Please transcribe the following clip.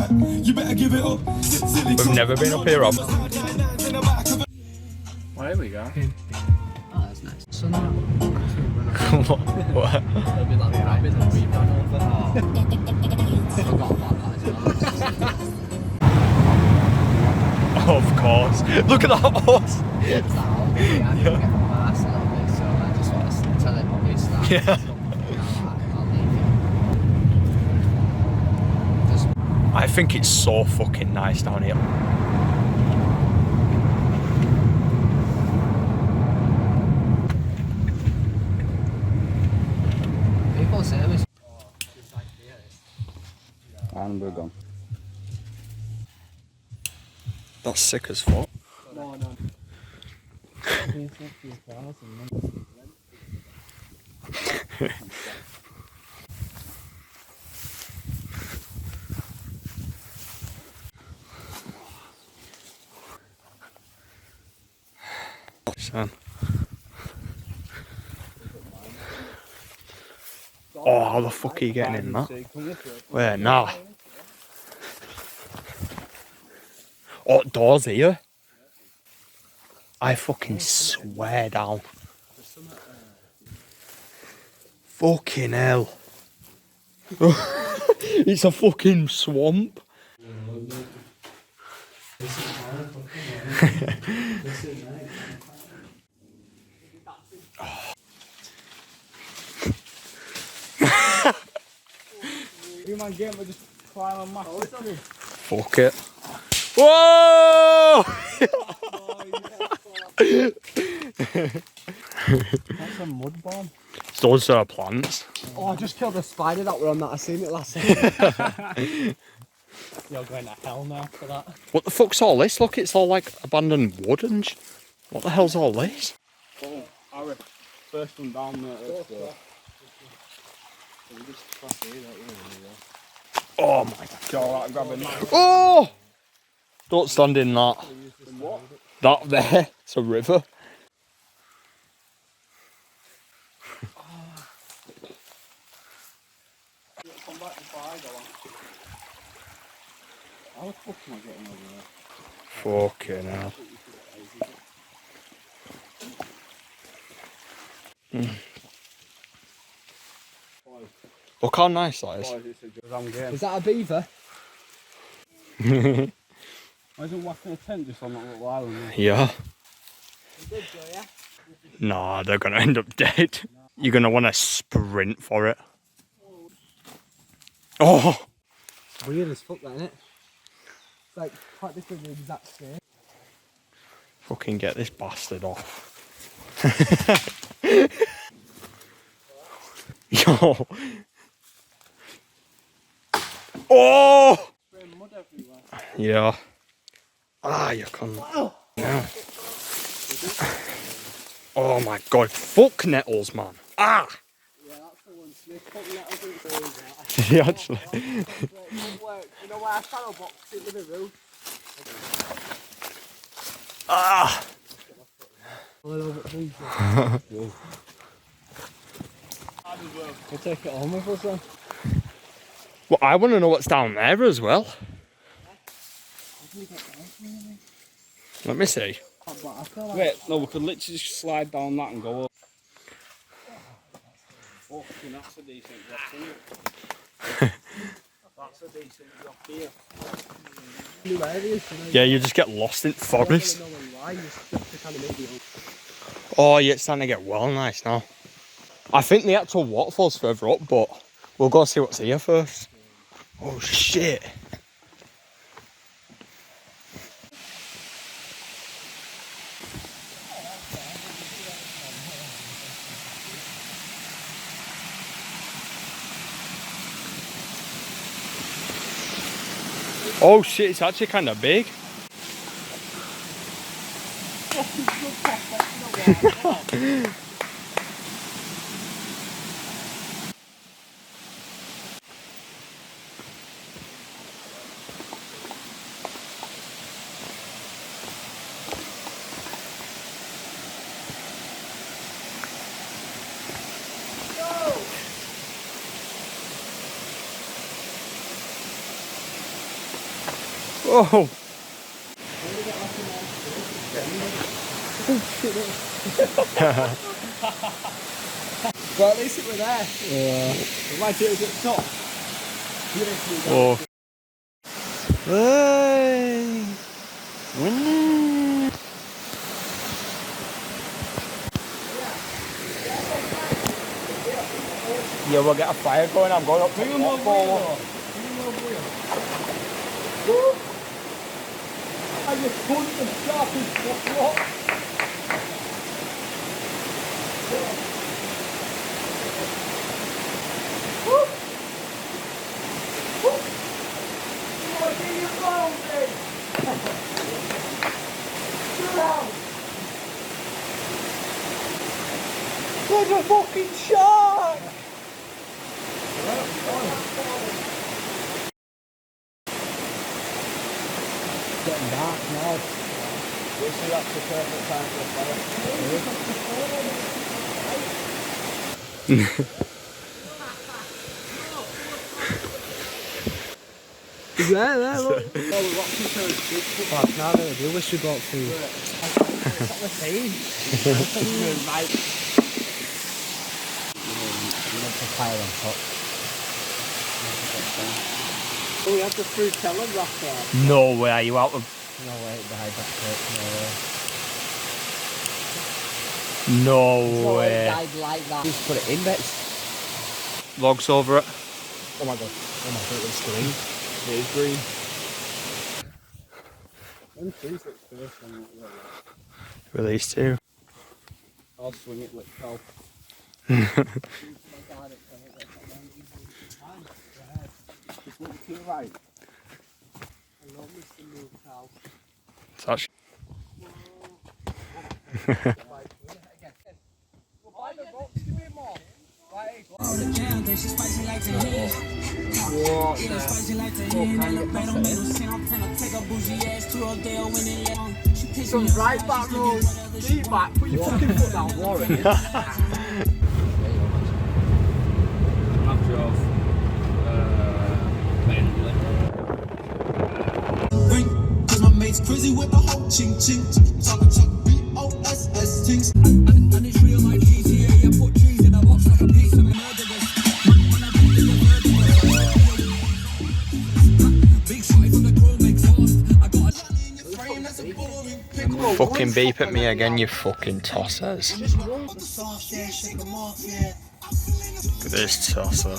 You better give it up. We've never been up here, Rob. Well, here we go. Oh, that's nice. So now, What? it'll be like rabbit that we've gone over. I forgot about that as well. Of course. Look at that horse. It's that old, I didn't get the mask a little bit, so I just want to tell him obviously that. Yeah. I'll leave it. Just I think it's so fucking nice down here. people say this. And we're gone. That's sick as fuck. No, no. Son. Oh, how the fuck are you getting in that? Where? Nah. Oh, doors here. I fucking swear down. Fucking hell. It's a fucking swamp. You man get me just climb on my Fuck it. Whoa! That's a mud bomb. Those are plants. Oh, I just killed a spider that were on that. I seen it last night. You're going to hell now for that. What the fuck's all this? Look, it's all like abandoned wood and what the hell's all this? Oh, our first one down there. Oh my God, grabbing that. Oh! Don't stand in that. What? That there, it's a river. Come back before I go on. How the fuck am I getting over there? Fucking hell. Look how nice that is. Is that a beaver? Why isn't whacking a tent just on that little island there? Yeah. Nah, they're gonna end up dead. You're gonna want to sprint for it. Oh! It's weird as fuck, that, isn't it? It's like practically the exact same. Fucking get this bastard off. Yo! Oh! Mud everywhere. Yeah. Ah, you can't. Yeah. Oh my god, fuck nettles, man. Ah! Yeah, that's the one. Smith put nettles in trees. Did he actually? You know why I shadow box in the room? Ah! All over the trees. We'll take it home with us then. Well, I want to know what's down there as well. Let me see. Wait, no, we could literally just slide down that and go up. Fucking, that's a decent drop, isn't it? That's a decent drop here. New areas, Yeah, you just get lost in forest. Oh, yeah, it's starting to get well nice now. I think the actual waterfall's further up, but we'll go see what's here first. Oh, shit. Oh shit, it's actually kind of big. Oh! Well, at least it were there. Yeah. Like it was at the top. Oh. Hey! Winning! Yeah, we'll get a fire going. I'm going up to the waterfall. I just pulled the sharp as what? What a fucking shark! Getting dark now. This is that's the perfect time for a fire. Yeah, look. Fuck, now I do wish we bought food. It's not the same. You want to pile on top. Oh, we have the fruit salad wrapper. No way, are you out of... No way, behind that plate, No no way. way. I'd like that. Just put it in, Bex. Logs over it. Oh my god. Oh my god, it's green. It is green. Them trees look first one. Release two. I'll swing it with cow. Just look to the right. I love Mr. Move Cow. Touch. Some right back road. Deep back. Put your fucking foot down, Warren. After off. Cause my mate's crazy with the whole ching ching. Talk B-O-S-S things. And it's real like GTA. I put trees in a box like a piece of murderers. When I put in the big shot from the chrome exhaust. I got a shot in your frame that's a boring pick. Fucking beep at me again, you fucking tossers. Just roll the sauce, yeah, shake 'em off, yeah. Look at this tosser.